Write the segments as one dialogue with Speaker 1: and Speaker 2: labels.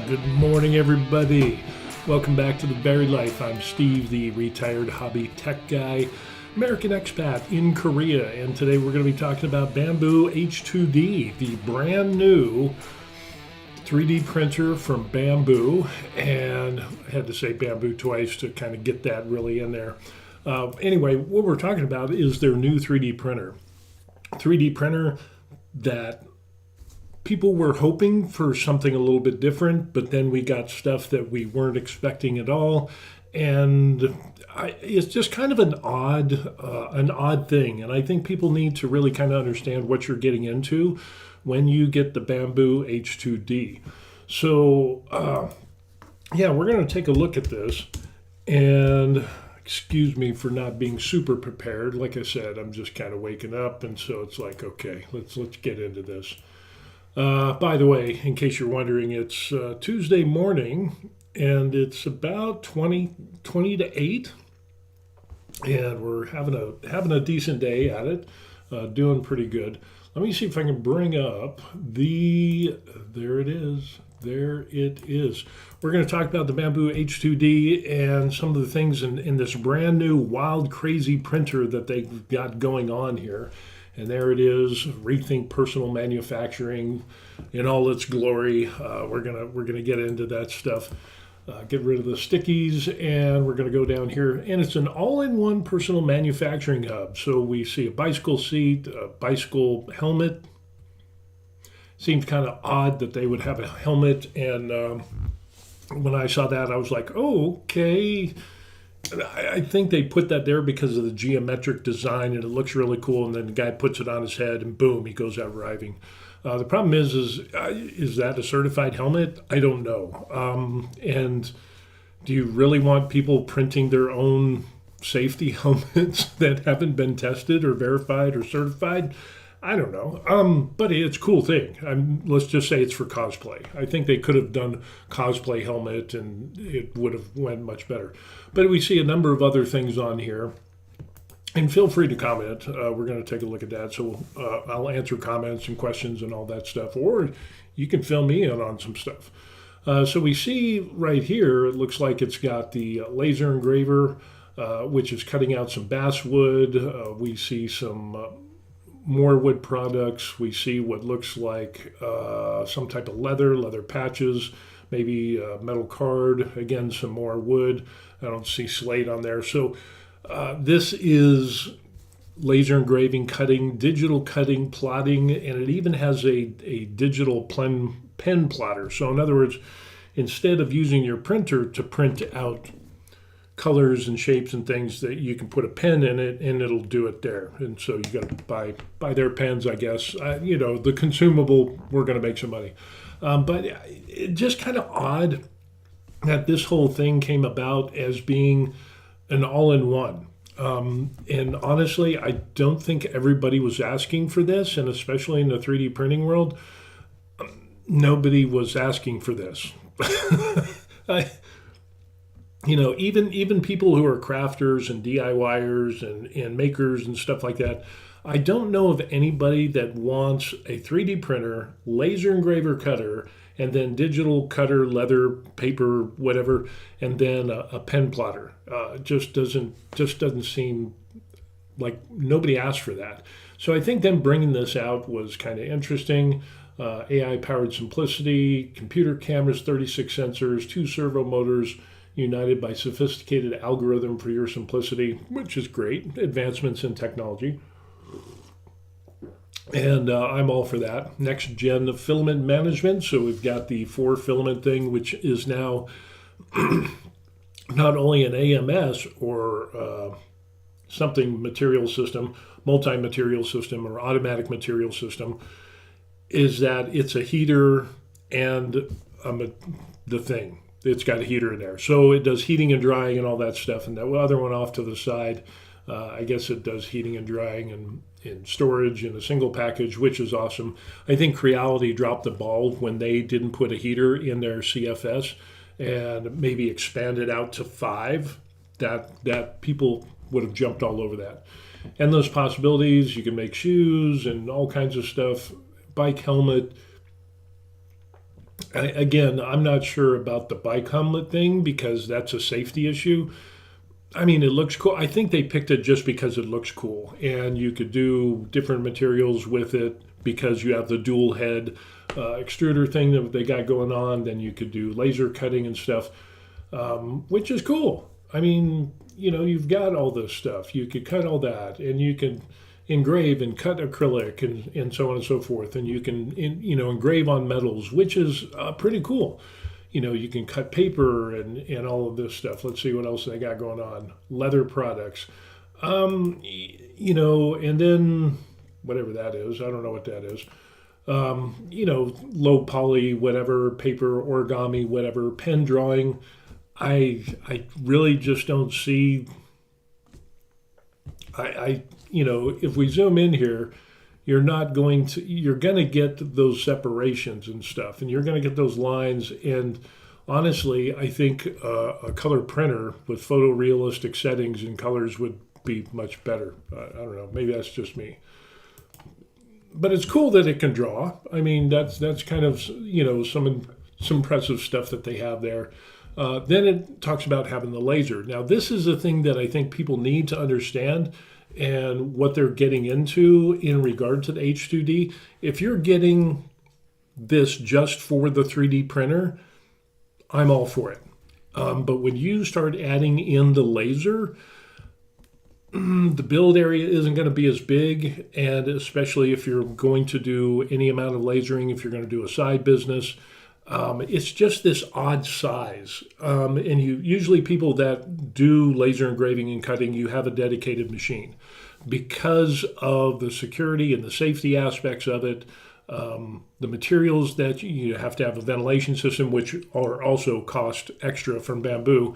Speaker 1: Good morning, everybody. Welcome back to The Buried Life. I'm Steve, the retired hobby tech guy, American expat in Korea, and today we're going to be talking about Bambu H2D, the brand new 3D printer from Bambu, and I had to say Bamboo twice to kind of get that really in there. Anyway, what we're talking about is their new 3D printer. 3D printer that people were hoping for something a little bit different, but then we got stuff that we weren't expecting at all. And it's just kind of an odd thing. And I think people need to really kind of understand what you're getting into when you get the Bambu H2D. So, we're going to take a look at this. And excuse me for not being super prepared. Like I said, I'm just kind of waking up. And so it's like, okay, let's get into this. By the way, in case you're wondering, it's Tuesday morning, and it's about 20 to 8, and we're having a decent day at it, doing pretty good. Let me see if I can bring up there it is. We're going to talk about the Bambu H2D and some of the things in this brand new, wild, crazy printer that they've got going on here. And there it is, Rethink Personal Manufacturing in all its glory. We're gonna get into that stuff. Get rid of the stickies, and we're gonna go down here. And it's an all-in-one personal manufacturing hub. So we see a bicycle seat, a bicycle helmet. Seems kind of odd that they would have a helmet. And when I saw that, I was like, oh, okay. I think they put that there because of the geometric design, and it looks really cool. And then the guy puts it on his head, and boom, he goes out riding. The problem is that a certified helmet? I don't know. And do you really want people printing their own safety helmets that haven't been tested or verified or certified? I don't know, but it's a cool thing. Let's just say it's for cosplay. I think they could have done cosplay helmet and it would have went much better. But we see a number of other things on here. And feel free to comment. We're going to take a look at that. So I'll answer comments and questions and all that stuff. Or you can fill me in on some stuff. So we see right here, it looks like it's got the laser engraver, which is cutting out some basswood. We see some more wood products. We see what looks like some type of leather patches, maybe metal card, again, some more wood. I don't see slate on there. So this is laser engraving, cutting, digital cutting, plotting, and it even has a digital pen plotter. So in other words, instead of using your printer to print out colors and shapes and things, that you can put a pen in it and it'll do it there. And so you got to buy their pens, I guess. The consumable, we're going to make some money. But it just kind of odd that this whole thing came about as being an all-in-one. And honestly, I don't think everybody was asking for this, and especially in the 3D printing world, nobody was asking for this. Even people who are crafters and DIYers and makers and stuff like that, I don't know of anybody that wants a 3D printer, laser engraver cutter, and then digital cutter, leather, paper, whatever, and then a pen plotter. Just doesn't seem like nobody asked for that. So I think them bringing this out was kind of interesting. AI-powered simplicity, computer cameras, 36 sensors, 2 servo motors, united by sophisticated algorithm for your simplicity, which is great. Advancements in technology. And I'm all for that. Next gen of filament management. So we've got the 4 filament thing, which is now not only an AMS or something material system, multi-material system or automatic material system, is that it's a heater and the thing. It's got a heater in there. So it does heating and drying and all that stuff. And that other one off to the side, I guess it does heating and drying and storage in a single package, which is awesome. I think Creality dropped the ball when they didn't put a heater in their CFS and maybe expanded out to 5. That people would have jumped all over that. Endless possibilities. You can make shoes and all kinds of stuff. Bike helmet. Again, I'm not sure about the bike helmet thing because that's a safety issue. I mean, it looks cool. I think they picked it just because it looks cool, and you could do different materials with it because you have the dual head extruder thing that they got going on. Then you could do laser cutting and stuff, which is cool. I mean, you've got all this stuff. You could cut all that, and you can engrave and cut acrylic and so on and so forth. And you can, engrave on metals, which is pretty cool. You can cut paper and all of this stuff. Let's see what else they got going on. Leather products, and then whatever that is. I don't know what that is. Low poly, whatever, paper, origami, whatever, pen drawing. I really just don't see. If we zoom in here, you're going to get those separations and stuff, and you're going to get those lines. And honestly, I think a color printer with photorealistic settings and colors would be much better. I don't know. Maybe that's just me. But it's cool that it can draw. I mean, that's kind of, some impressive stuff that they have there. Then it talks about having the laser. Now, this is a thing that I think people need to understand and what they're getting into in regard to the H2D. If you're getting this just for the 3D printer, I'm all for it. But when you start adding in the laser, the build area isn't going to be as big, and especially if you're going to do any amount of lasering, if you're going to do a side business, it's just this odd size. And usually people that do laser engraving and cutting, you have a dedicated machine because of the security and the safety aspects of it. The materials that you have to have a ventilation system, which are also cost extra from Bambu.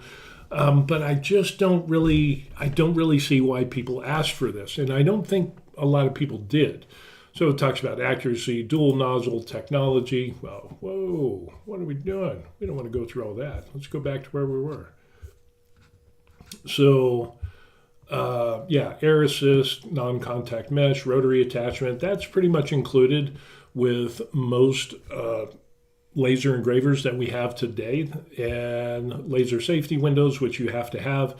Speaker 1: But I just don't really see why people asked for this. And I don't think a lot of people did. So it talks about accuracy, dual nozzle technology. Well, whoa, what are we doing? We don't want to go through all that. Let's go back to where we were. So, air assist, non-contact mesh, rotary attachment. That's pretty much included with most laser engravers that we have today, and laser safety windows, which you have to have.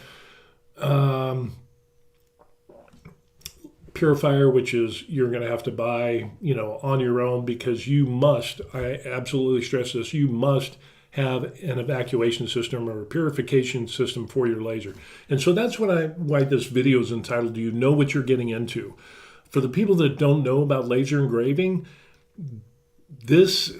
Speaker 1: Purifier, which is you're going to have to buy, on your own, because I absolutely stress this, you must have an evacuation system or a purification system for your laser. And so that's why this video is entitled, Do You Know What You're Getting Into? For the people that don't know about laser engraving, this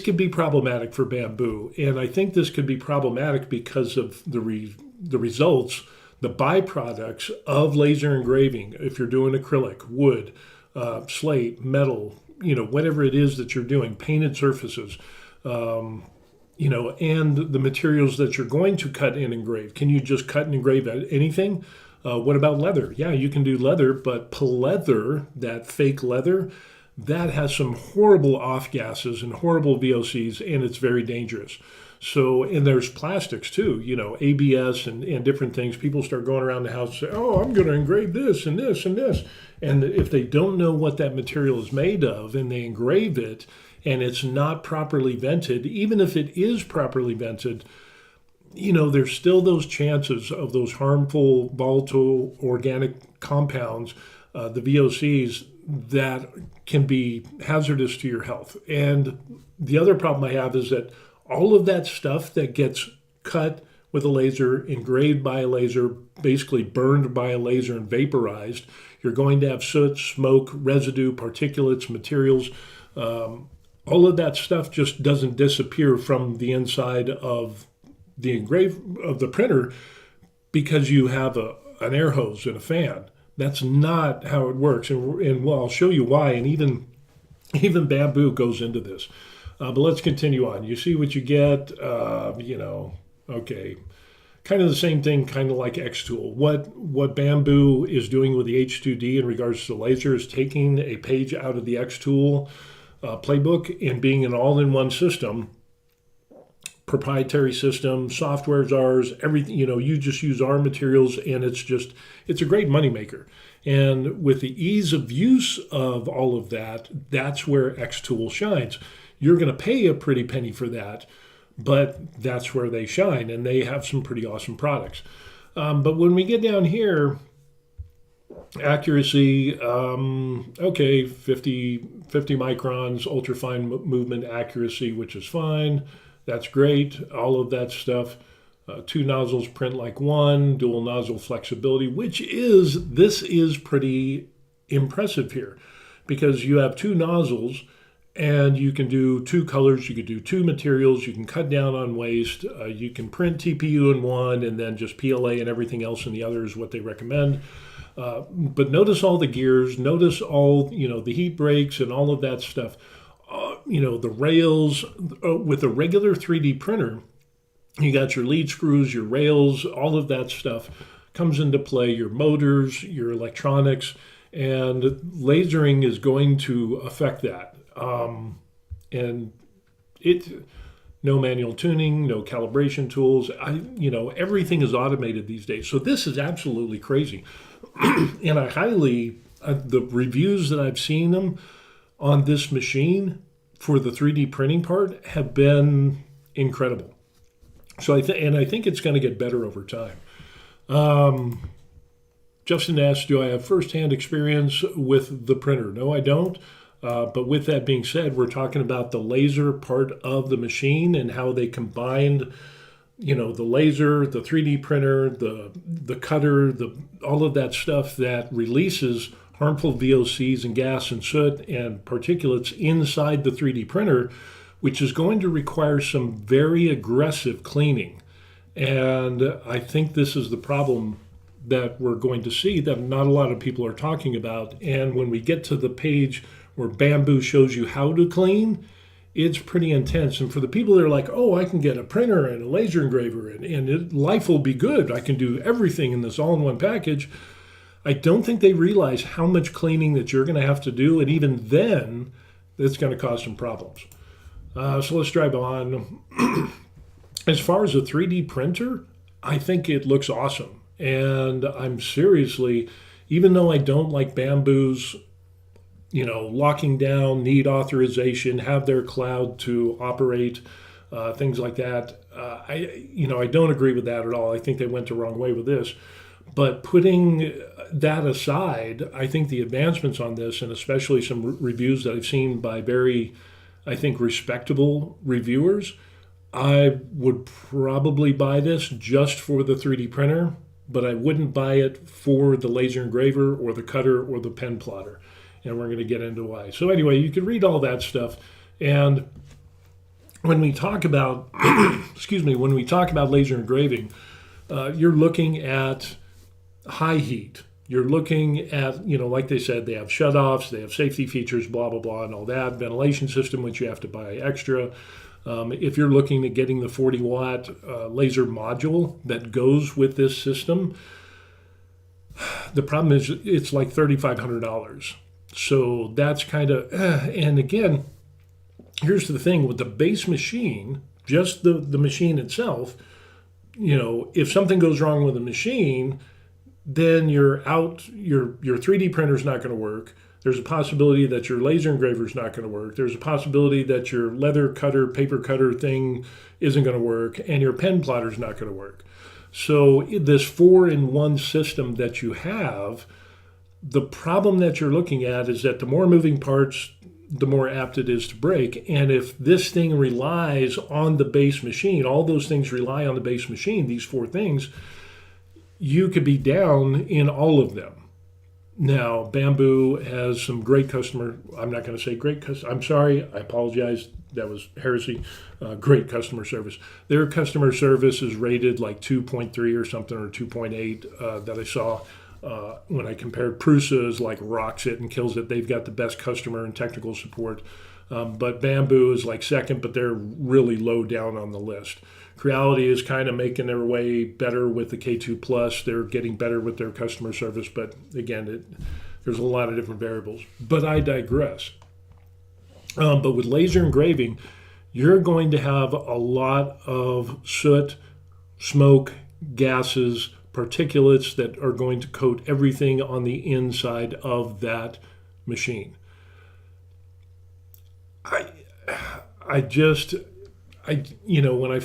Speaker 1: could be problematic for Bambu. And I think this could be problematic because of the results, the byproducts of laser engraving. If you're doing acrylic, wood, slate, metal, whatever it is that you're doing, painted surfaces, and the materials that you're going to cut and engrave. Can you just cut and engrave anything? What about leather? Yeah, you can do leather, but pleather, that fake leather, that has some horrible off gases and horrible VOCs, and it's very dangerous. So, and there's plastics too, ABS and different things. People start going around the house and say, oh, I'm going to engrave this and this and this. And if they don't know what that material is made of and they engrave it and it's not properly vented, even if it is properly vented, there's still those chances of those harmful volatile organic compounds, the VOCs, that can be hazardous to your health. And the other problem I have is that all of that stuff that gets cut with a laser, engraved by a laser, basically burned by a laser and vaporized, you're going to have soot, smoke, residue, particulates, materials. All of that stuff just doesn't disappear from the inside of the printer because you have an air hose and a fan. That's not how it works, and I'll show you why. And even Bambu goes into this. But let's continue on. You see what you get. Okay, kind of the same thing, kind of like X-Tool. What Bambu is doing with the H2D in regards to laser is taking a page out of the X-Tool playbook and being an all-in-one system. Proprietary system, software's ours, everything, you just use our materials, and it's a great moneymaker. And with the ease of use of all of that, that's where X-Tool shines. You're going to pay a pretty penny for that, but that's where they shine, and they have some pretty awesome products. But when we get down here, accuracy, okay, 50 microns, ultrafine movement accuracy, which is fine. That's great. All of that stuff. Two nozzles print like one, dual nozzle flexibility, this is pretty impressive here, because you have two nozzles and you can do two colors, you can do two materials, you can cut down on waste, you can print TPU in one and then just PLA and everything else in the other is what they recommend. But notice all the gears, notice all, the heat brakes and all of that stuff. The rails. With a regular 3D printer, you got your lead screws, your rails, all of that stuff comes into play, your motors, your electronics, and lasering is going to affect that. And no manual tuning, no calibration tools. Everything is automated these days. So this is absolutely crazy. And the reviews that I've seen them on this machine for the 3D printing part have been incredible. So I think it's going to get better over time. Justin asked, do I have firsthand experience with the printer? No, I don't. But with that being said, we're talking about the laser part of the machine and how they combined, the laser, the 3D printer, the cutter, all of that stuff that releases harmful VOCs and gas and soot and particulates inside the 3D printer, which is going to require some very aggressive cleaning. And I think this is the problem that we're going to see that not a lot of people are talking about. And when we get to the page where Bambu shows you how to clean, it's pretty intense. And for the people that are like, oh, I can get a printer and a laser engraver and life will be good, I can do everything in this all-in-one package, I don't think they realize how much cleaning that you're going to have to do. And even then, it's going to cause some problems. So let's drive on. As far as a 3D printer, I think it looks awesome. And I'm seriously, even though I don't like Bambu's, locking down, need authorization, have their cloud to operate, things like that, I don't agree with that at all. I think they went the wrong way with this. But putting that aside, I think the advancements on this, and especially some reviews that I've seen by very, I think, respectable reviewers, I would probably buy this just for the 3D printer, but I wouldn't buy it for the laser engraver or the cutter or the pen plotter. And we're going to get into why. So anyway, you can read all that stuff. And when we talk about, when we talk about laser engraving, you're looking at high heat. You're looking at, like they said, they have shutoffs, they have safety features, blah, blah, blah, and all that. Ventilation system, which you have to buy extra. If you're looking at getting the 40-watt laser module that goes with this system, the problem is it's like $3,500. So that's kind of, and again, here's the thing with the base machine, just the machine itself, if something goes wrong with the machine, then you're out, your 3D printer is not going to work. There's a possibility that your laser engraver is not going to work. There's a possibility that your leather cutter, paper cutter thing isn't going to work, and your pen plotter is not going to work. So this 4-in-1 system that you have, the problem that you're looking at is that the more moving parts, the more apt it is to break. And if this thing relies on the base machine, all those things rely on the base machine, these 4 things, you could be down in all of them. Now, Bambu has some great customer, I'm not going to say great customer, I'm sorry, I apologize, that was heresy, great customer service. Their customer service is rated like 2.3 or something, or 2.8 that I saw when I compared. Prusa's like rocks it and kills it. They've got the best customer and technical support. But Bambu is like second, but they're really low down on the list. Creality is kind of making their way better with the K2 Plus. They're getting better with their customer service, but again, there's a lot of different variables. But I digress. But with laser engraving, you're going to have a lot of soot, smoke, gases, particulates that are going to coat everything on the inside of that machine. I just, when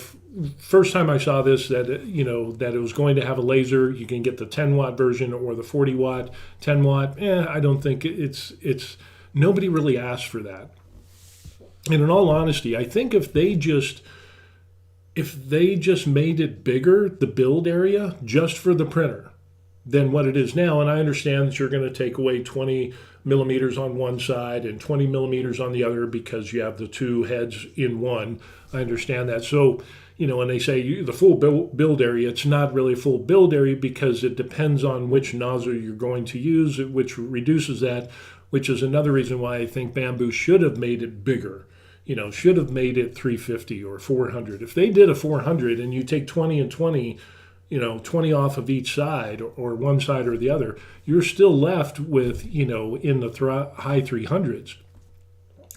Speaker 1: first time I saw this, that that it was going to have a laser. You can get the 10-watt version or the 40-watt, 10-watt. I don't think it's nobody really asked for that. And in all honesty, I think if they just made it bigger, the build area, just for the printer, than what it is now. And I understand that you're going to take away 20 millimeters on one side and 20 millimeters on the other because you have the two heads in one. I understand that. So, when they say the full build area, it's not really a full build area because it depends on which nozzle you're going to use, which reduces that, which is another reason why I think Bambu should have made it bigger. Should have made it 350 or 400. If they did a 400 and you take 20 and 20, 20 off of each side or one side or the other, you're still left with, in the high 300s,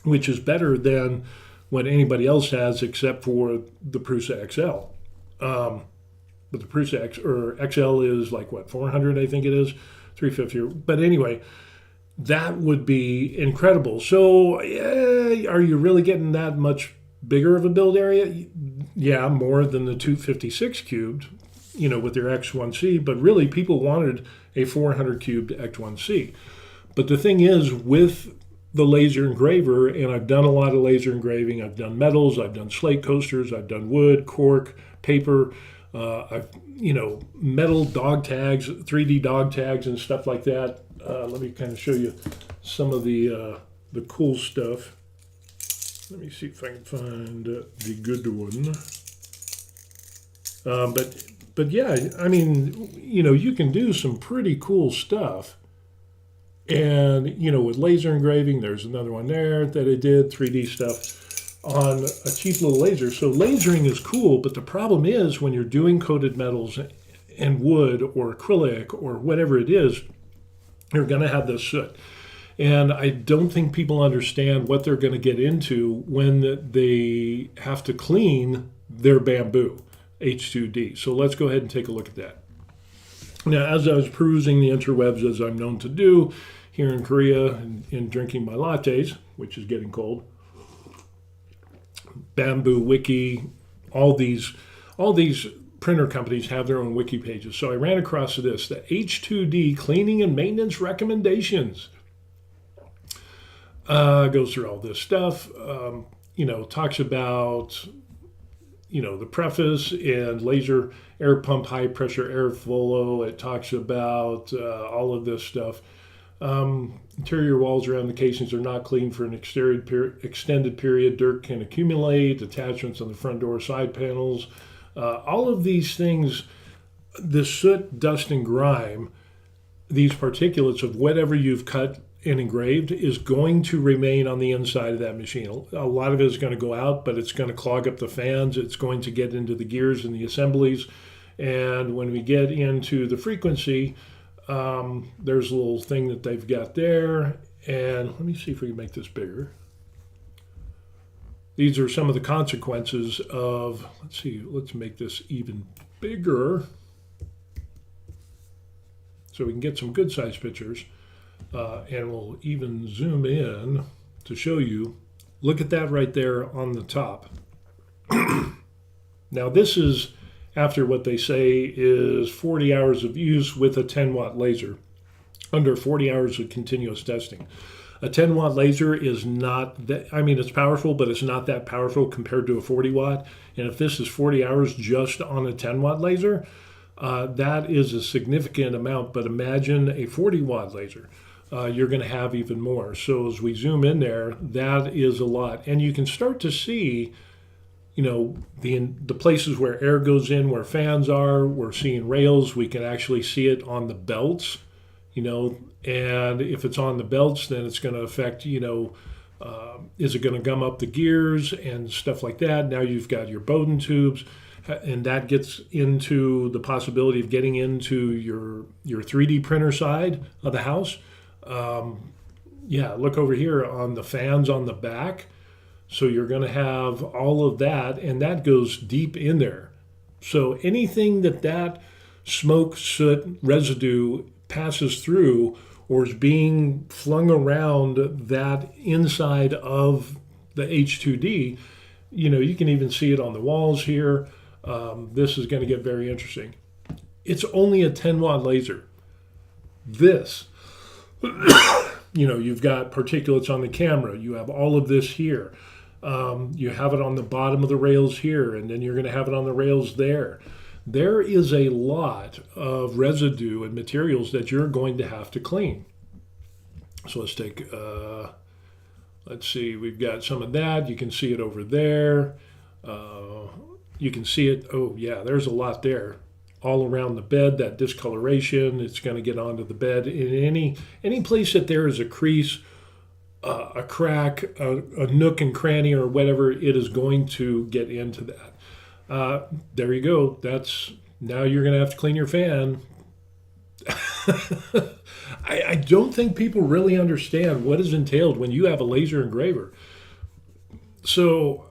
Speaker 1: which is better than what anybody else has except for the Prusa XL. But the Prusa XL is like, 400, I think it is, 350. But anyway, that would be incredible. So, are you really getting that much bigger of a build area? Yeah, more than the 256 cubed, with their X1C. But really, people wanted a 400 cubed X1C. But the thing is, with the laser engraver, and I've done a lot of laser engraving. I've done metals, I've done slate coasters, I've done wood, cork, paper. I've metal dog tags, 3D dog tags, and stuff like that. Let me kind of show you some of the cool stuff. Let me see if I can find the good one. But yeah, I mean, you can do some pretty cool stuff. And, with laser engraving, there's another one there that I did, 3D stuff on a cheap little laser. So lasering is cool, but the problem is when you're doing coated metals and wood or acrylic or whatever it is, you're going to have this soot. And I don't think people understand what they're going to get into when they have to clean their Bambu H2D. So let's go ahead and take a look at that. Now, as I was perusing the interwebs, as I'm known to do here in Korea and drinking my lattes, which is getting cold, Bambu Wiki, all these printer companies have their own wiki pages. So I ran across this, the H2D cleaning and maintenance recommendations. Goes through all this stuff, talks about, the preface and laser air pump, high pressure airflow. It talks about all of this stuff. Interior walls around the casings are not clean for an extended period. Dirt can accumulate. Attachments on the front door, side panels. All of these things, the soot, dust, and grime, these particulates of whatever you've cut and engraved is going to remain on the inside of that machine. A lot of it is going to go out, but it's going to clog up the fans. It's going to get into the gears and the assemblies. And when we get into the frequency, there's a little thing that they've got there. And let me see if we can make this bigger. These are some of the consequences of, let's make this even bigger so we can get some good size pictures. And we'll even zoom in to show you. Look at that right there on the top. Now this is after what they say is 40 hours of use with a 10-watt laser, under 40 hours of continuous testing. A 10-watt laser is not that, it's powerful, but it's not that powerful compared to a 40-watt. And if this is 40 hours just on a 10-watt laser, that is a significant amount. But imagine a 40-watt laser. You're going to have even more. So as we zoom in there, that is a lot. And you can start to see, the places where air goes in, where fans are. We're seeing rails. We can actually see it on the belts, and if it's on the belts, then it's going to affect, is it going to gum up the gears and stuff like that? Now you've got your Bowden tubes, and that gets into the possibility of getting into your 3D printer side of the house. Look over here on the fans on the back. So you're going to have all of that, and that goes deep in there. So anything that smoke, soot, residue passes through or is being flung around that inside of the H2D, you can even see it on the walls here. This is going to get very interesting. It's only a 10 watt laser. This, you've got particulates on the camera. You have all of this here. You have it on the bottom of the rails here, and then you're going to have it on the rails there. There is a lot of residue and materials that you're going to have to clean. So let's take, let's see, we've got some of that. You can see it over there. You can see it. Oh, yeah, there's a lot there. All around the bed, that discoloration, it's going to get onto the bed. In any place that there is a crease, a crack, a nook and cranny or whatever, it is going to get into that. There you go. Now you're going to have to clean your fan. I don't think people really understand what is entailed when you have a laser engraver. So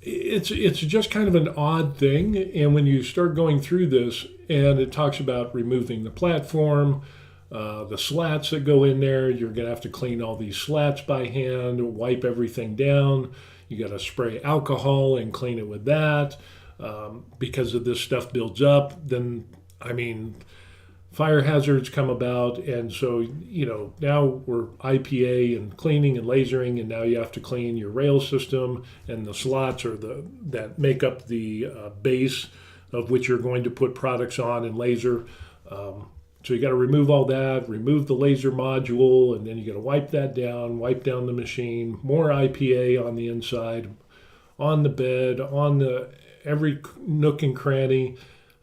Speaker 1: it's just kind of an odd thing. And when you start going through this, and it talks about removing the platform, the slats that go in there, you're going to have to clean all these slats by hand, wipe everything down. You got to spray alcohol and clean it with that. Because of this stuff builds up, then, fire hazards come about. And so, now we're IPA and cleaning and lasering, and now you have to clean your rail system and the slots that make up the base of which you're going to put products on and laser. So you got to remove all that, remove the laser module, and then you got to wipe that down, wipe down the machine, more IPA on the inside, on the bed, on every nook and cranny,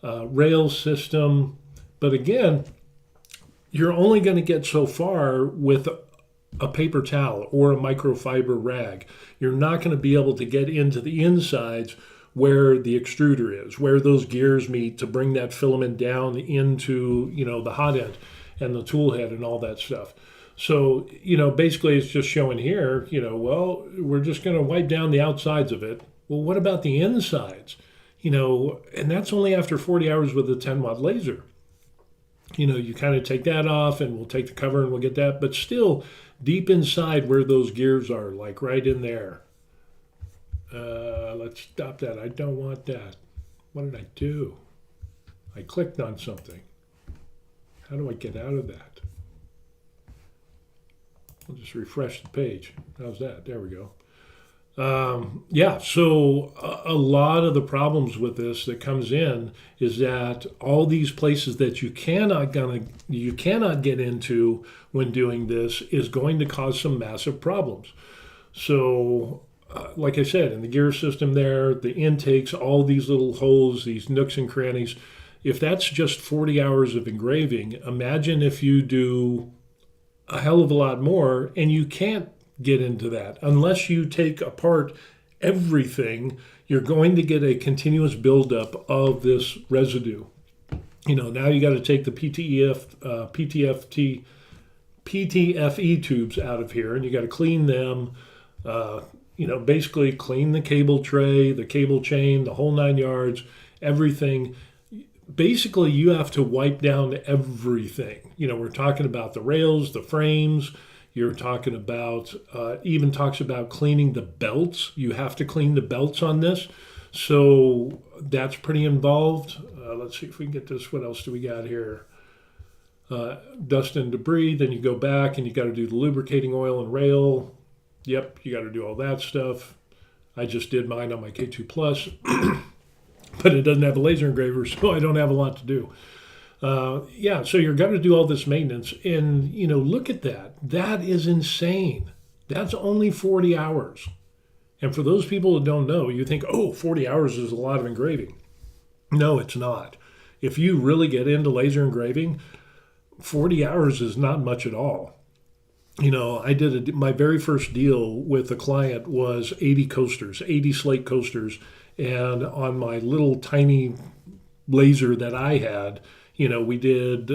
Speaker 1: rail system. But again, you're only going to get so far with a paper towel or a microfiber rag. You're not going to be able to get into the insides where the extruder is, where those gears meet to bring that filament down into, the hot end and the tool head and all that stuff. So, basically it's just showing here, well, we're just going to wipe down the outsides of it. Well, what about the insides? And that's only after 40 hours with a 10 watt laser. You kind of take that off and we'll take the cover and we'll get that, but still deep inside where those gears are, like right in there. Let's stop that. I don't want that. What did I do? I clicked on something. How do I get out of that? I'll just refresh the page. How's that? There we go. So a lot of the problems with this that comes in is that all these places that you cannot get into when doing this is going to cause some massive problems. So like I said, in the gear system there, the intakes, all these little holes, these nooks and crannies, if that's just 40 hours of engraving, imagine if you do a hell of a lot more and you can't get into that. Unless you take apart everything, you're going to get a continuous buildup of this residue. Now you got to take the PTFE tubes out of here, and you got to clean them. Basically clean the cable tray, the cable chain, the whole 9 yards, everything. Basically, you have to wipe down everything. We're talking about the rails, the frames. You're talking about, even talks about cleaning the belts. You have to clean the belts on this. So that's pretty involved. Let's see if we can get this. What else do we got here? Dust and debris. Then you go back and you got to do the lubricating oil and rail. Yep, you got to do all that stuff. I just did mine on my K2 Plus, but it doesn't have a laser engraver, so I don't have a lot to do. So you're going to do all this maintenance, and look at that. That is insane. That's only 40 hours. And for those people that don't know, you think, 40 hours is a lot of engraving. No, it's not. If you really get into laser engraving, 40 hours is not much at all. I did my very first deal with a client was 80 coasters, 80 slate coasters. And on my little tiny laser that I had, we did,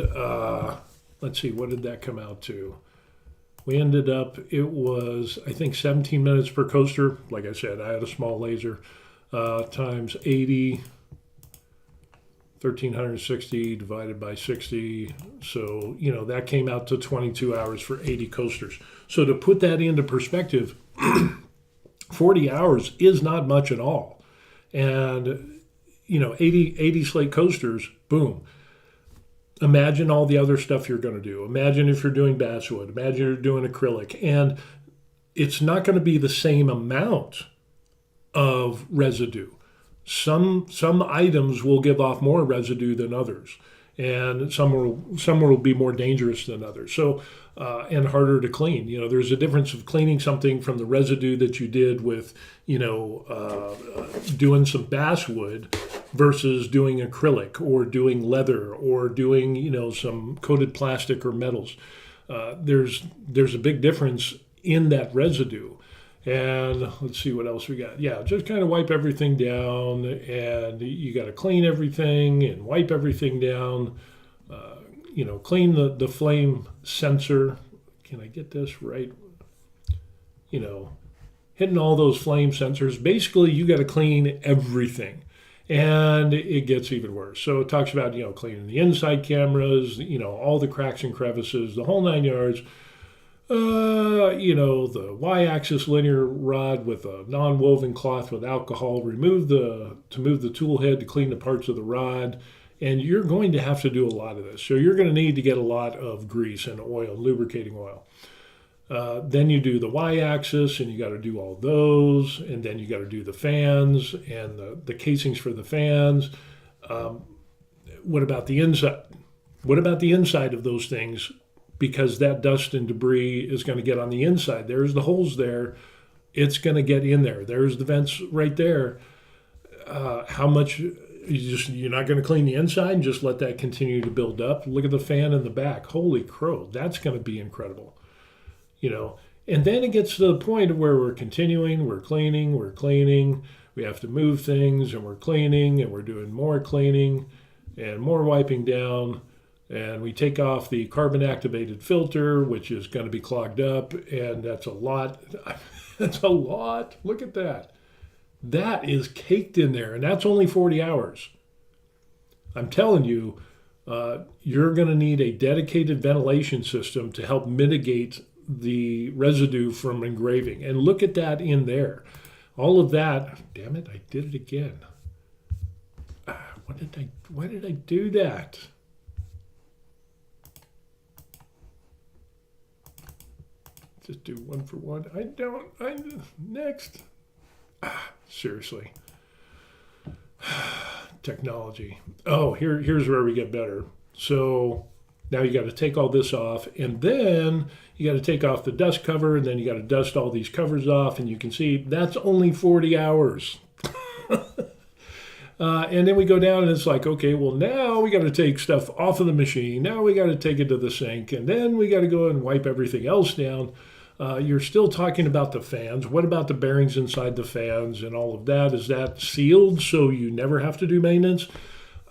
Speaker 1: let's see, what did that come out to? We ended up, it was, I think, 17 minutes per coaster. Like I said, I had a small laser, times 80, 1,360 divided by 60. So, that came out to 22 hours for 80 coasters. So to put that into perspective, 40 hours is not much at all. And, 80 slate coasters, boom. Imagine all the other stuff you're going to do. Imagine if you're doing basswood. Imagine you're doing acrylic. And it's not going to be the same amount of residue. Some items will give off more residue than others, and some will be more dangerous than others. So and harder to clean. There's a difference of cleaning something from the residue that you did with doing some basswood versus doing acrylic or doing leather or doing some coated plastic or metals. There's a big difference in that residue. And let's see what else we got. Yeah, just kind of wipe everything down, and you got to clean everything and wipe everything down. Clean the flame sensor. Can I get this right? Hitting all those flame sensors. Basically, you got to clean everything, and it gets even worse. So it talks about cleaning the inside cameras, all the cracks and crevices, the whole 9 yards. The Y-axis linear rod with a non-woven cloth with alcohol. Move the tool head to clean the parts of the rod. And you're going to have to do a lot of this. So you're going to need to get a lot of grease and oil, lubricating oil. Then you do the Y-axis, and you got to do all those. And then you got to do the fans and the casings for the fans. What about the inside? What about the inside of those things? Because that dust and debris is going to get on the inside. There's the holes there. It's going to get in there. There's the vents right there. How much... You're not going to clean the inside and just let that continue to build up. Look at the fan in the back. Holy crow, that's going to be incredible. And then it gets to the point of where we're continuing, we're cleaning, we have to move things, and we're cleaning, and we're doing more cleaning and more wiping down. And we take off the carbon activated filter, which is going to be clogged up, and that's a lot. That's a lot. Look at that. That is caked in there, and that's only 40 hours. I'm telling you, you're going to need a dedicated ventilation system to help mitigate the residue from engraving. And look at that in there. All of that, damn it, I did it again. Why did I do that? Just do one for one. Next. Seriously. Technology. Oh, here's where we get better. So now you got to take all this off, and then you got to take off the dust cover, and then you got to dust all these covers off, and you can see that's only 40 hours. And then we go down, and it's like, okay, well, now we got to take stuff off of the machine. Now we got to take it to the sink, and then we got to go and wipe everything else down. You're still talking about the fans. What about the bearings inside the fans and all of that? Is that sealed so you never have to do maintenance?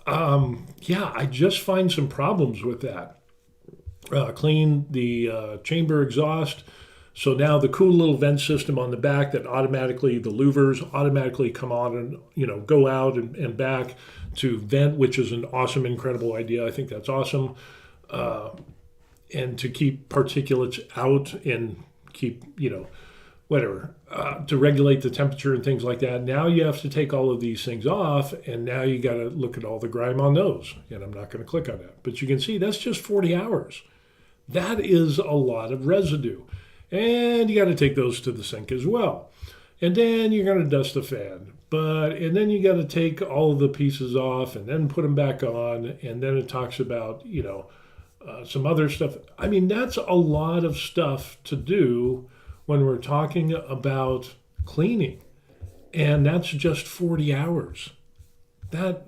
Speaker 1: Yeah, I just find some problems with that. Clean the chamber exhaust. So now the cool little vent system on the back that automatically, the louvers automatically come on and go out and back to vent, which is an awesome, incredible idea. I think that's awesome. And to keep particulates out and keep, whatever, to regulate the temperature and things like that. Now you have to take all of these things off, and now you got to look at all the grime on those. And I'm not going to click on that. But you can see that's just 40 hours. That is a lot of residue. And you got to take those to the sink as well. And then you're going to dust the fan. And then you got to take all of the pieces off and then put them back on. And then it talks about, some other stuff. I mean, that's a lot of stuff to do when we're talking about cleaning. And that's just 40 hours. That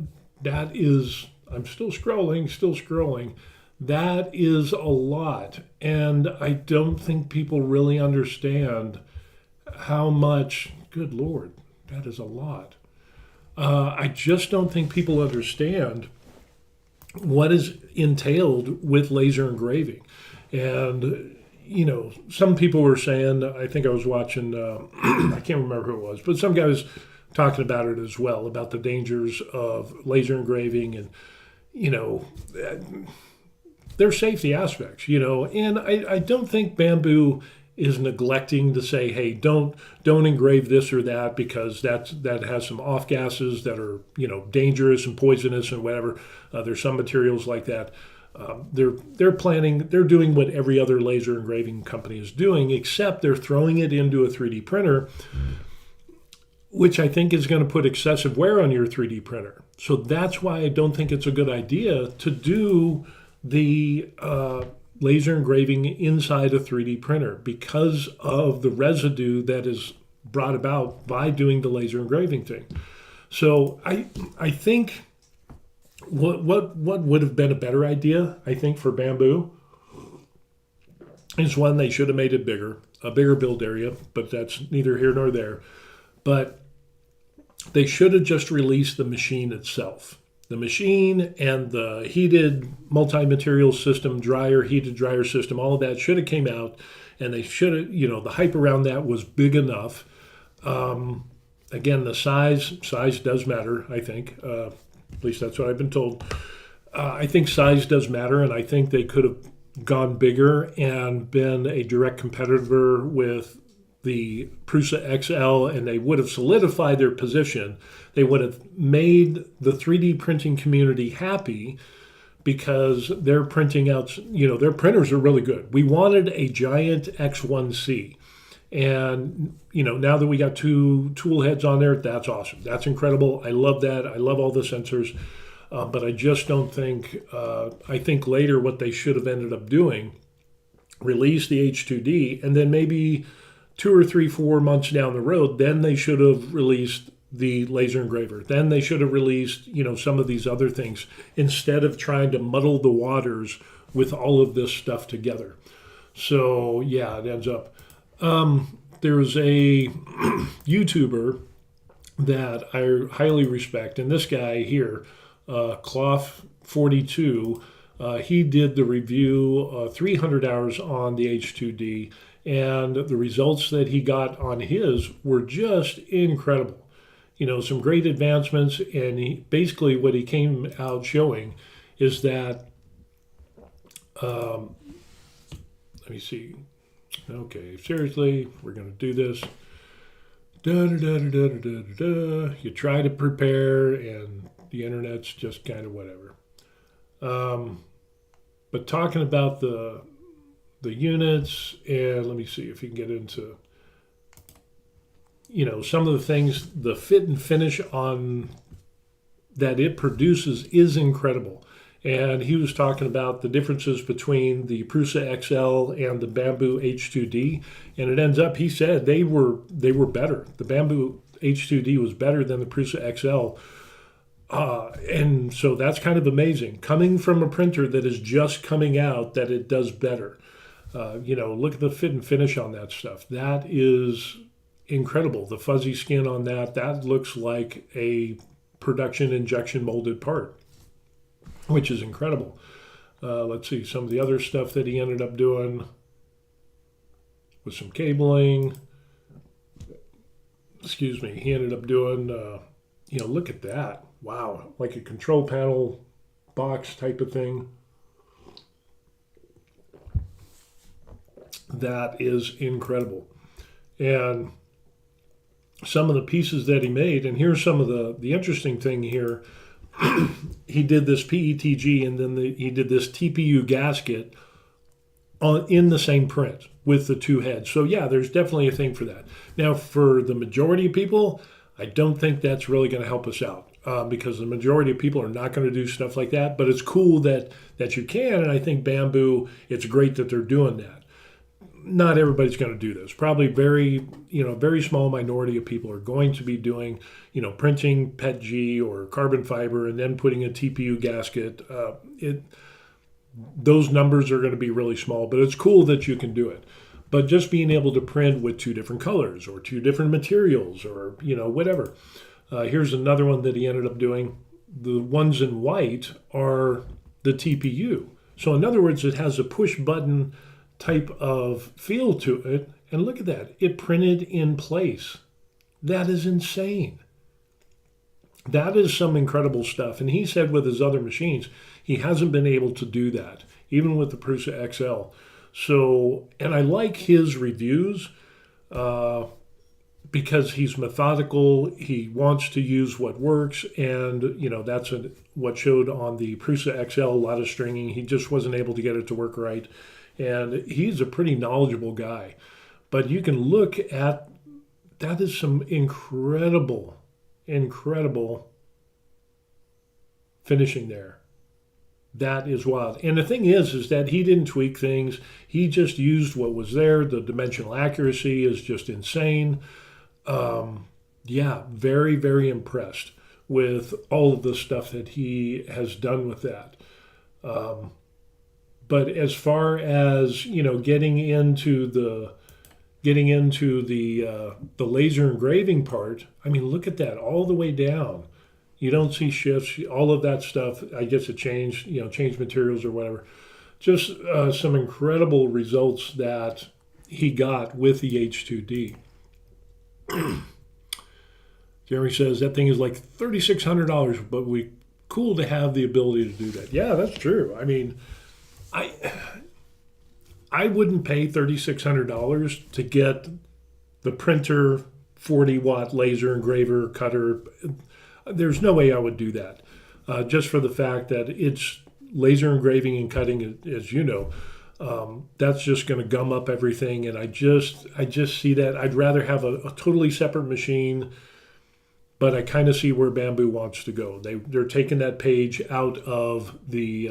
Speaker 1: is, I'm still scrolling. That is a lot. And I don't think people really understand how much, good Lord, that is a lot. I just don't think people understand what is entailed with laser engraving. And, some people were saying, I think I was watching, I can't remember who it was, but some guy was talking about it as well, about the dangers of laser engraving and, their safety aspects, and I don't think Bambu is neglecting to say, hey, don't engrave this or that because that has some off gases that are dangerous and poisonous and whatever. There's some materials like that. They're doing what every other laser engraving company is doing, except they're throwing it into a 3D printer, which I think is going to put excessive wear on your 3D printer. So that's why I don't think it's a good idea to do the laser engraving inside a 3D printer because of the residue that is brought about by doing the laser engraving thing. So I think what would have been a better idea, I think, for Bambu is one, they should have made it bigger, a bigger build area, but that's neither here nor there. But they should have just released the machine itself. The machine and the heated multi-material system, heated dryer system, all of that should have came out, and they should have, the hype around that was big enough. Again, the size does matter, I think. At least that's what I've been told. I think size does matter, and I think they could have gone bigger and been a direct competitor with the Prusa XL, and they would have solidified their position. They would have made the 3D printing community happy because they're printing out, their printers are really good. We wanted a giant X1C. And, now that we got 2 tool heads on there, that's awesome. That's incredible. I love that. I love all the sensors. But I just don't think, I think later what they should have ended up doing, release the H2D, and then maybe 2 or 3, 4 months down the road, then they should have released the laser engraver. Then they should have released, some of these other things instead of trying to muddle the waters with all of this stuff together. So, yeah, it ends up. There's a YouTuber that I highly respect, and this guy here, Cloth42, he did the review 300 hours on the H2D, and the results that he got on his were just incredible. Some great advancements, and basically what he came out showing is that, let me see. Okay, seriously, we're going to do this. You try to prepare, and the internet's just kind of whatever. But talking about the units, and let me see if you can get into, some of the things, the fit and finish on that it produces is incredible. And he was talking about the differences between the Prusa XL and the Bambu H2D. And it ends up, he said, they were better. The Bambu H2D was better than the Prusa XL. And so that's kind of amazing. Coming from a printer that is just coming out, that it does better. Look at the fit and finish on that stuff. That is incredible. The fuzzy skin on that looks like a production injection molded part, which is incredible. Let's see, some of the other stuff that he ended up doing with some cabling. Excuse me, he ended up doing, look at that. Wow, like a control panel box type of thing. That is incredible. And some of the pieces that he made, and here's some of the interesting thing here. He did this PETG, and then he did this TPU gasket in the same print with the 2 heads. So yeah, there's definitely a thing for that. Now, for the majority of people, I don't think that's really going to help us out because the majority of people are not going to do stuff like that. But it's cool that you can, and I think Bambu, it's great that they're doing that. Not everybody's going to do this. Probably very small minority of people are going to be doing, printing PETG or carbon fiber and then putting a TPU gasket. Those numbers are going to be really small, but it's cool that you can do it. But just being able to print with 2 different colors or 2 different materials or, whatever. Here's another one that he ended up doing. The ones in white are the TPU. So in other words, it has a push button type of feel to it, and look at that, it printed in place. That is insane. That is some incredible stuff. And he said with his other machines, he hasn't been able to do that, even with the Prusa XL. So, and I like his reviews uh, because he's methodical. He wants to use what works, and that's what showed on the Prusa XL. A lot of stringing. He just wasn't able to get it to work right, and he's a pretty knowledgeable guy. But you can look at that is some incredible, incredible finishing there. That is wild. And the thing is that he didn't tweak things. He just used what was there. The dimensional accuracy is just insane. Yeah, very, very impressed with all of the stuff that he has done with that. But as far as getting into the laser engraving part, I mean, look at that all the way down. You don't see shifts, all of that stuff. I guess it changed, changed materials or whatever. Just some incredible results that he got with the H2D. Jeremy says that thing is like $3,600, but cool to have the ability to do that. Yeah, that's true. I mean, I wouldn't pay $3,600 to get the printer, 40-watt laser engraver cutter. There's no way I would do that, just for the fact that it's laser engraving and cutting, as you know. That's just going to gum up everything, and I just see that. I'd rather have a totally separate machine, but I kind of see where Bambu wants to go. They're taking that page out of the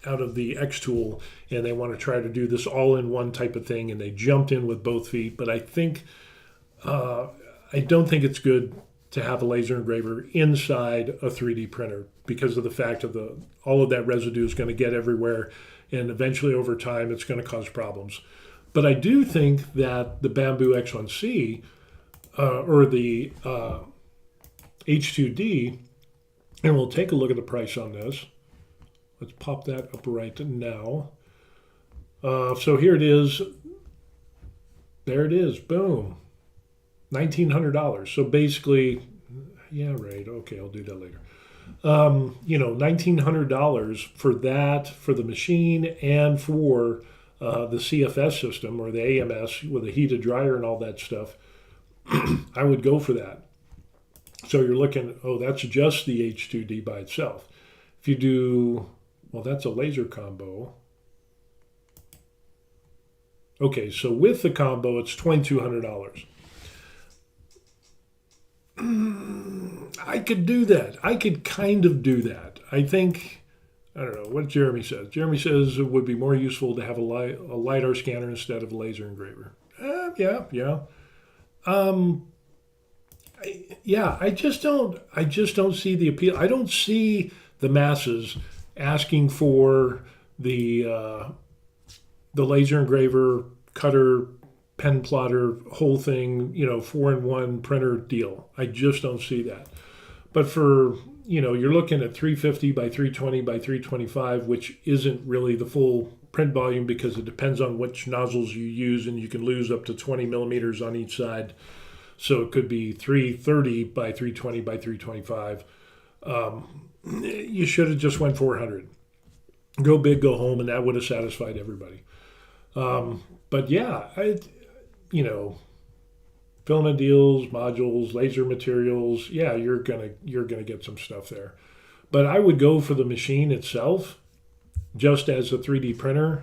Speaker 1: X tool, and they want to try to do this all-in-one type of thing, and they jumped in with both feet. But I don't think it's good to have a laser engraver inside a 3D printer because of the fact of all of that residue is going to get everywhere, and eventually over time it's going to cause problems. But I do think that the Bambu X1C or the H2D, and we'll take a look at the price on this. Let's pop that up right now. So here it is. There it is. Boom. $1,900. So basically, yeah, right. Okay, I'll do that later. $1,900 for that, for the machine, and for the CFS system or the AMS with a heated dryer and all that stuff. I would go for that. So you're looking, that's just the H2D by itself. If you do, well, that's a laser combo. Okay, so with the combo, it's $2,200. I could do that. I could kind of do that. I think, I don't know what Jeremy says. Jeremy says it would be more useful to have a LiDAR scanner instead of a laser engraver. Yeah. I just don't see the appeal. I don't see the masses asking for the laser engraver, cutter, pen plotter, whole thing, 4-in-1 printer deal. I just don't see that. But for, you're looking at 350 by 320 by 325, which isn't really the full print volume because it depends on which nozzles you use, and you can lose up to 20 millimeters on each side. So it could be 330 by 320 by 325. You should have just went 400. Go big, go home, and that would have satisfied everybody. But yeah, filament deals, modules, laser materials. Yeah, you're gonna get some stuff there. But I would go for the machine itself, just as a 3D printer.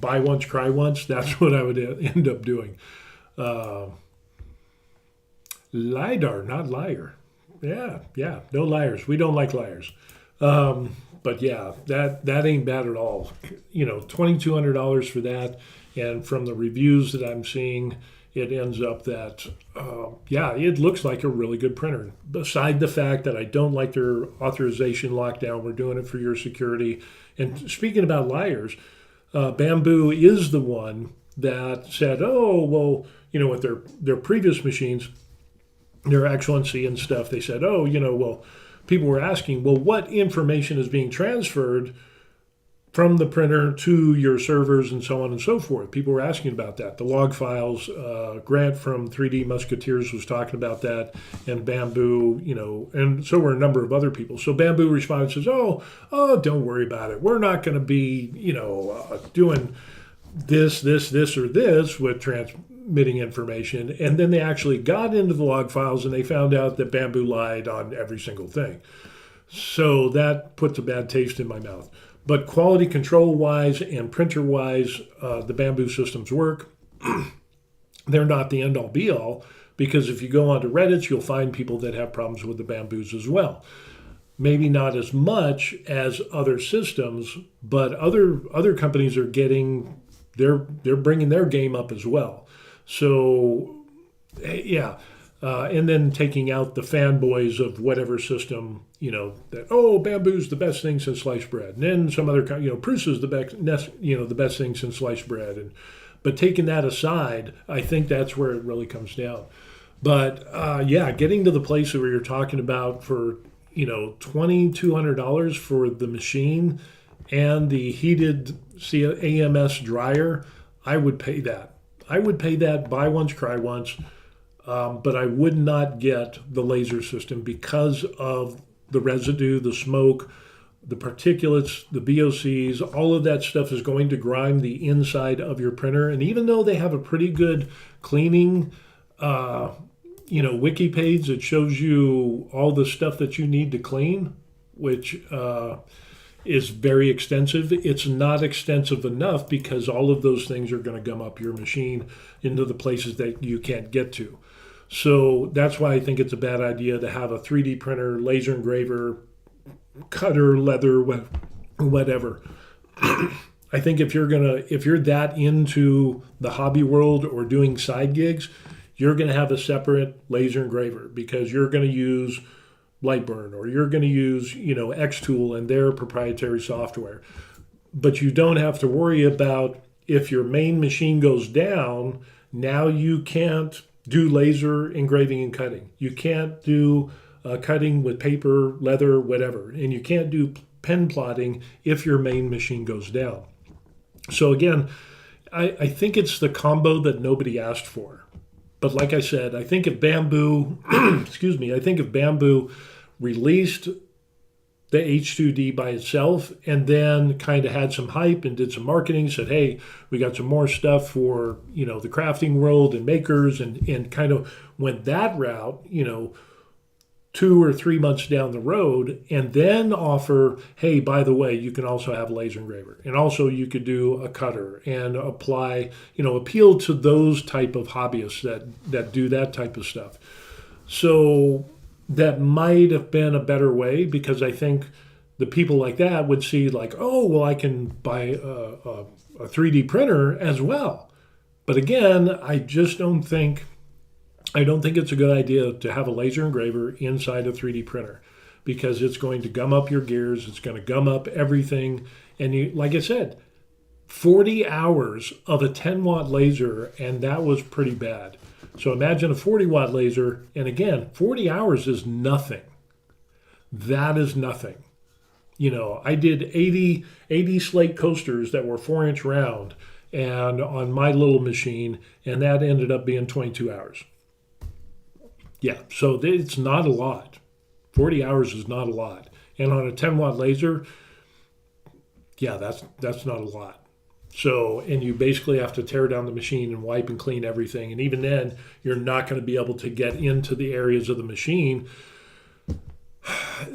Speaker 1: Buy once, cry once. That's what I would end up doing. LiDAR, not liar. Yeah, no liars. We don't like liars. But yeah, that ain't bad at all. $2,200 for that, and from the reviews that I'm seeing, it ends up that it looks like a really good printer. Beside the fact that I don't like their authorization lockdown, we're doing it for your security. And speaking about liars, Bambu is the one that said, with their previous machines, their X1C and stuff, they said, people were asking, what information is being transferred from the printer to your servers and so on and so forth. People were asking about that. The log files, Grant from 3D Musketeers was talking about that, and Bambu, and so were a number of other people. So Bambu responds and says, oh, don't worry about it. We're not going to be, doing this, or this with transmitting information. And then they actually got into the log files and they found out that Bambu lied on every single thing. So that puts a bad taste in my mouth. But quality control wise and printer wise, the Bambu systems work. They're not the end all be all, because if you go onto Reddit, you'll find people that have problems with the Bambus as well. Maybe not as much as other systems, but other companies are they're bringing their game up as well. So yeah. And then taking out the fanboys of whatever system, that, Bambu's the best thing since sliced bread. And then some other, Prusa's the best thing since sliced bread. But taking that aside, I think that's where it really comes down. But getting to the place where you're talking about for, $2,200 for the machine and the heated AMS dryer, I would pay that. I would pay that, buy once, cry once. But I would not get the laser system because of the residue, the smoke, the particulates, the VOCs, all of that stuff is going to grime the inside of your printer. And even though they have a pretty good cleaning, wiki page that shows you all the stuff that you need to clean, which is very extensive, it's not extensive enough because all of those things are going to gum up your machine into the places that you can't get to. So that's why I think it's a bad idea to have a 3D printer, laser engraver, cutter, leather, whatever. I think if you're that into the hobby world or doing side gigs, you're going to have a separate laser engraver because you're going to use Lightburn or you're going to use, Xtool and their proprietary software. But you don't have to worry about if your main machine goes down, now you can't do laser engraving and cutting. You can't do cutting with paper, leather, whatever. And you can't do pen plotting if your main machine goes down. So again, I think it's the combo that nobody asked for. But like I said, I think if Bambu, Bambu released the H2D by itself and then kind of had some hype and did some marketing, said, hey, we got some more stuff for, the crafting world and makers and kind of went that route, 2 or 3 months down the road, and then offer, hey, by the way, you can also have a laser engraver. And also you could do a cutter and apply, appeal to those type of hobbyists that do that type of stuff. So that might have been a better way because I think the people like that would see like, oh, well, I can buy a 3D printer as well. But again, I don't think it's a good idea to have a laser engraver inside a 3D printer because it's going to gum up your gears. It's going to gum up everything. And like I said, 40 hours of a 10-watt laser, and that was pretty bad. So imagine a 40-watt laser, and again, 40 hours is nothing. That is nothing. I did 80 slate coasters that were 4-inch round and on my little machine, and that ended up being 22 hours. Yeah, so it's not a lot. 40 hours is not a lot. And on a 10-watt laser, yeah, that's not a lot. So, and you basically have to tear down the machine and wipe and clean everything. And even then, you're not going to be able to get into the areas of the machine.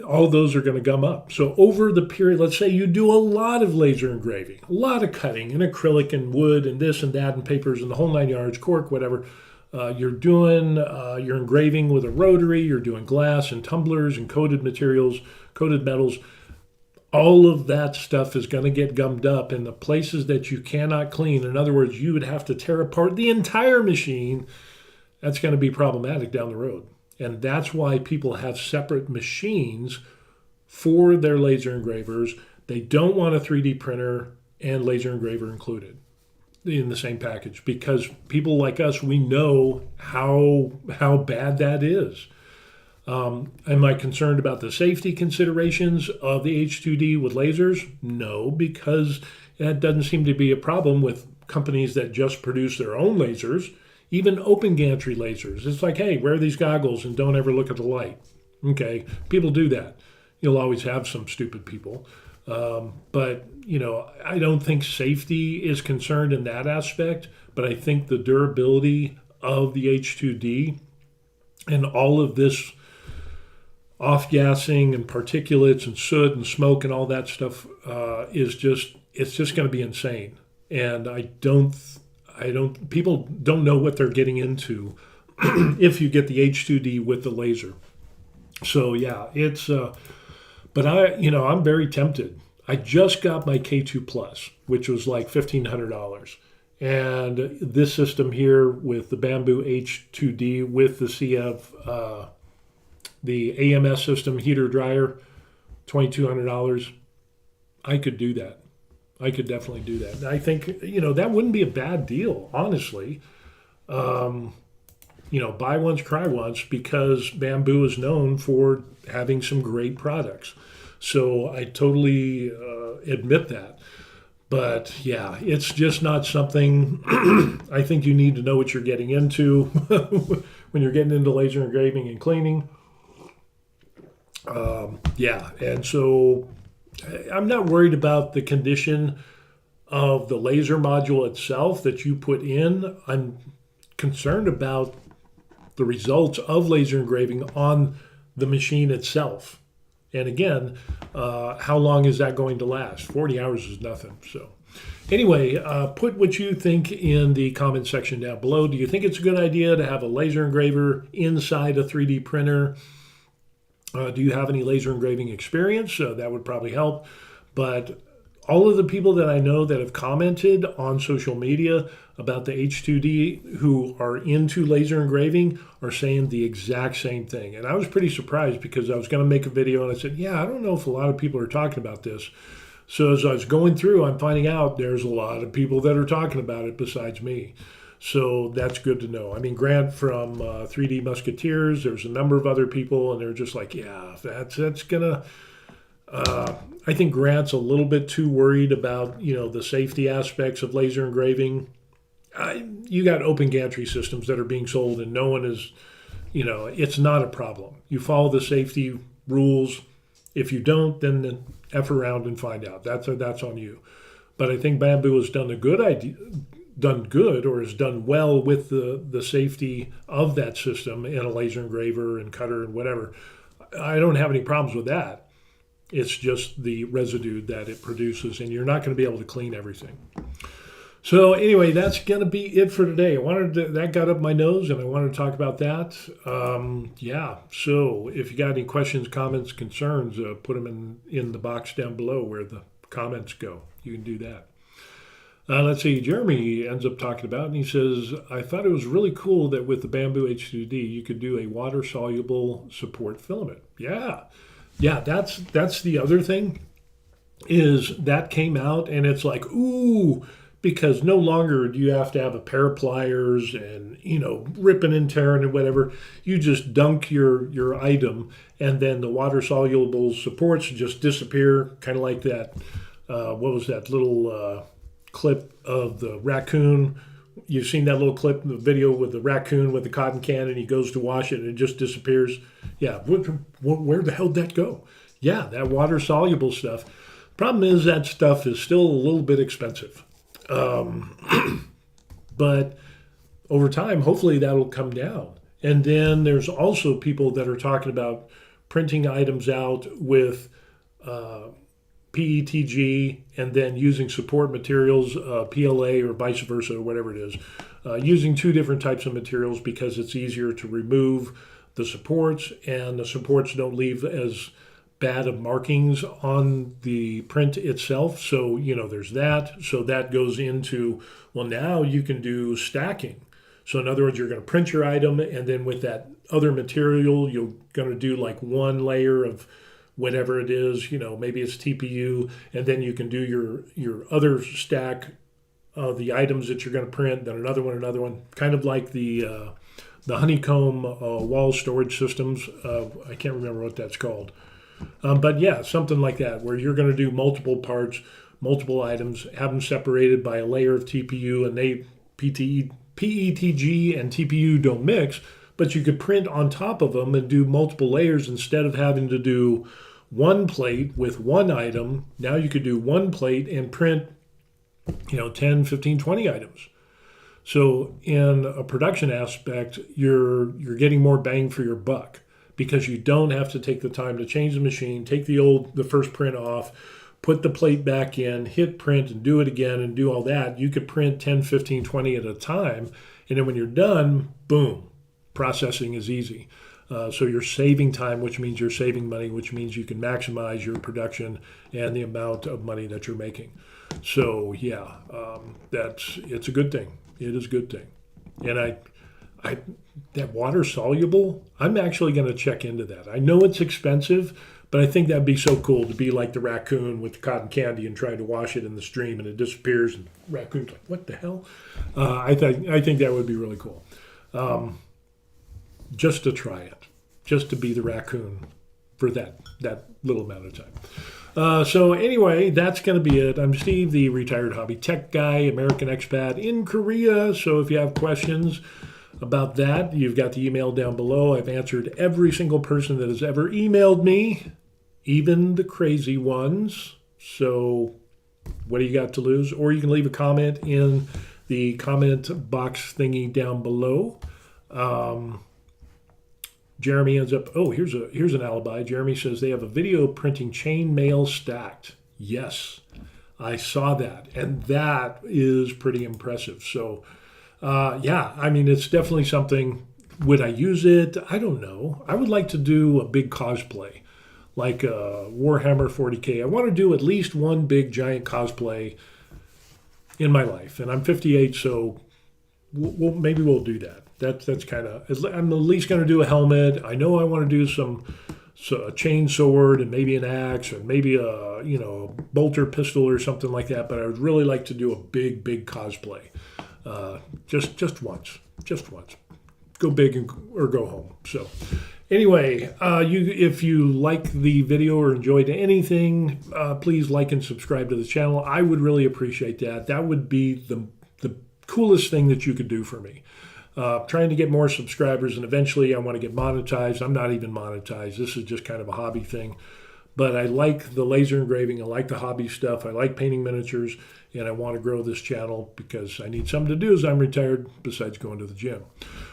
Speaker 1: All those are going to gum up. So over the period, let's say you do a lot of laser engraving, a lot of cutting in acrylic and wood and this and that and papers and the whole 9 yards, cork, whatever. You're engraving with a rotary, you're doing glass and tumblers and coated materials, coated metals. All of that stuff is going to get gummed up in the places that you cannot clean. In other words, you would have to tear apart the entire machine. That's going to be problematic down the road. And that's why people have separate machines for their laser engravers. They don't want a 3D printer and laser engraver included in the same package because people like us, we know how bad that is. Am I concerned about the safety considerations of the H2D with lasers? No, because that doesn't seem to be a problem with companies that just produce their own lasers, even open gantry lasers. It's like, hey, wear these goggles and don't ever look at the light. Okay, people do that. You'll always have some stupid people. But, I don't think safety is concerned in that aspect, but I think the durability of the H2D and all of this off-gassing and particulates and soot and smoke and all that stuff it's just going to be insane. And people don't know what they're getting into if you get the H2D with the laser. So yeah, but I'm very tempted. I just got my K2 Plus, which was like $1,500. And this system here with the Bambu H2D with the CF, the AMS system heater dryer, $2,200. I could do that. I could definitely do that. And I think, that wouldn't be a bad deal, honestly. Buy once, cry once, because Bambu is known for having some great products. So I totally admit that. But yeah, it's just not something I think you need to know what you're getting into when you're getting into laser engraving and cleaning. And so I'm not worried about the condition of the laser module itself that you put in. I'm concerned about the results of laser engraving on the machine itself. And again, how long is that going to last? 40 hours is nothing. So anyway, put what you think in the comment section down below. Do you think it's a good idea to have a laser engraver inside a 3D printer? Do you have any laser engraving experience? That would probably help. But all of the people that I know that have commented on social media about the H2D who are into laser engraving are saying the exact same thing. And I was pretty surprised because I was going to make a video and I said, I don't know if a lot of people are talking about this. So as I was going through, I'm finding out there's a lot of people that are talking about it besides me. So that's good to know. I mean, Grant from 3D Musketeers, there's a number of other people, and they're just like, that's gonna. I think Grant's a little bit too worried about the safety aspects of laser engraving. You got open gantry systems that are being sold, and no one is, it's not a problem. You follow the safety rules. If you don't, then F around and find out. That's on you. But I think Bambu has done has done well with the safety of that system in a laser engraver and cutter and whatever. I don't have any problems with that. It's just the residue that it produces, and you're not going to be able to clean everything. So anyway, that's going to be it for today. That got up my nose, and I wanted to talk about that. So if you got any questions, comments, concerns, put them in the box down below where the comments go. You can do that. Let's see, Jeremy ends up talking about, and he says, I thought it was really cool that with the Bambu H2D, you could do a water-soluble support filament. Yeah, that's the other thing, is that came out, and it's like, ooh, because no longer do you have to have a pair of pliers and, ripping and tearing and whatever. You just dunk your item, and then the water-soluble supports just disappear, kind of like that, what was that little... clip of the raccoon. You've seen that little clip in the video with the raccoon with the cotton can, and he goes to wash it and it just disappears. Yeah, where the hell did that go? Yeah, that water soluble stuff. Problem is that stuff is still a little bit expensive. But over time, hopefully that'll come down. And then there's also people that are talking about printing items out with PETG and then using support materials, PLA or vice versa, or whatever it is, using two different types of materials because it's easier to remove the supports, and the supports don't leave as bad of markings on the print itself. So, there's that. So that goes into, well, now you can do stacking. So in other words, you're going to print your item, and then with that other material, you're going to do like one layer of whatever it is, maybe it's TPU, and then you can do your other stack of the items that you're going to print, then another one, kind of like the the honeycomb wall storage systems. I can't remember what that's called. But yeah, something like that, where you're going to do multiple parts, multiple items, have them separated by a layer of TPU, and PETG and TPU don't mix, but you could print on top of them and do multiple layers instead of having to do one plate with one item. Now you could do one plate and print, 10, 15, 20 items. So in a production aspect, you're getting more bang for your buck, because you don't have to take the time to change the machine, take the first print off, put the plate back in, hit print and do it again and do all that. You could print 10, 15, 20 at a time. And then when you're done, boom, processing is easy. So you're saving time, which means you're saving money, which means you can maximize your production and the amount of money that you're making. So yeah, it's a good thing. It is a good thing. And that water soluble, I'm actually going to check into that. I know it's expensive, but I think that'd be so cool to be like the raccoon with the cotton candy and trying to wash it in the stream and it disappears and the raccoon's like, what the hell? I think that would be really cool. Just to try it, just to be the raccoon for that little amount of time. So anyway, that's going to be it. I'm Steve, the retired hobby tech guy, American expat in Korea. So if you have questions about that, you've got the email down below. I've answered every single person that has ever emailed me, even the crazy ones. So what do you got to lose? Or you can leave a comment in the comment box thingy down below. Jeremy ends up, here's an alibi. Jeremy says they have a video printing chain mail stacked. Yes, I saw that. And that is pretty impressive. So it's definitely something. Would I use it? I don't know. I would like to do a big cosplay, like Warhammer 40K. I want to do at least one big giant cosplay in my life. And I'm 58, so maybe we'll do that. That's kind of, I'm at least going to do a helmet. I know I want to do a chain sword and maybe an axe or maybe a bolter pistol or something like that. But I would really like to do a big cosplay. Just once. Go big or go home. So anyway, if you like the video or enjoyed anything, please like and subscribe to the channel. I would really appreciate that. That would be the coolest thing that you could do for me. Trying to get more subscribers, and eventually I want to get monetized. I'm not even monetized. This is just kind of a hobby thing. But I like the laser engraving. I like the hobby stuff. I like painting miniatures, and I want to grow this channel because I need something to do as I'm retired besides going to the gym.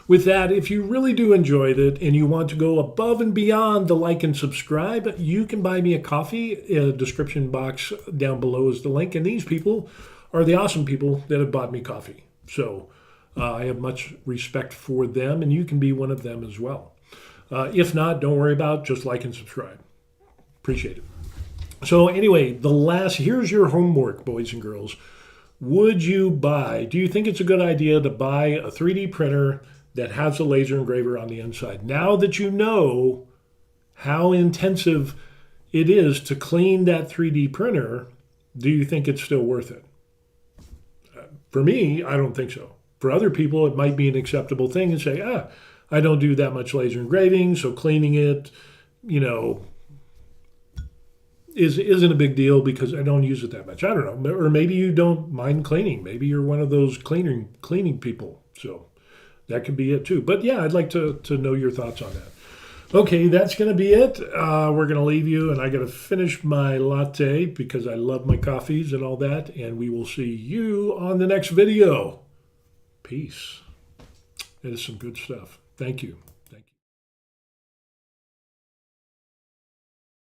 Speaker 1: With that, if you really do enjoy it and you want to go above and beyond the like and subscribe, you can buy me a coffee. Description box down below is the link. And these people are the awesome people that have bought me coffee. So I have much respect for them, and you can be one of them as well. If not, don't worry about it. Just like and subscribe. Appreciate it. So anyway, here's your homework, boys and girls. Do you think it's a good idea to buy a 3D printer that has a laser engraver on the inside? Now that you know how intensive it is to clean that 3D printer, do you think it's still worth it? For me, I don't think so. For other people, it might be an acceptable thing and say, I don't do that much laser engraving, so cleaning it, isn't a big deal because I don't use it that much. I don't know. Or maybe you don't mind cleaning. Maybe you're one of those cleaning people. So that could be it too. But yeah, I'd like to know your thoughts on that. Okay, that's going to be it. We're going to leave you, and I got to finish my latte because I love my coffees and all that. And we will see you on the next video. Peace. That is some good stuff. Thank you.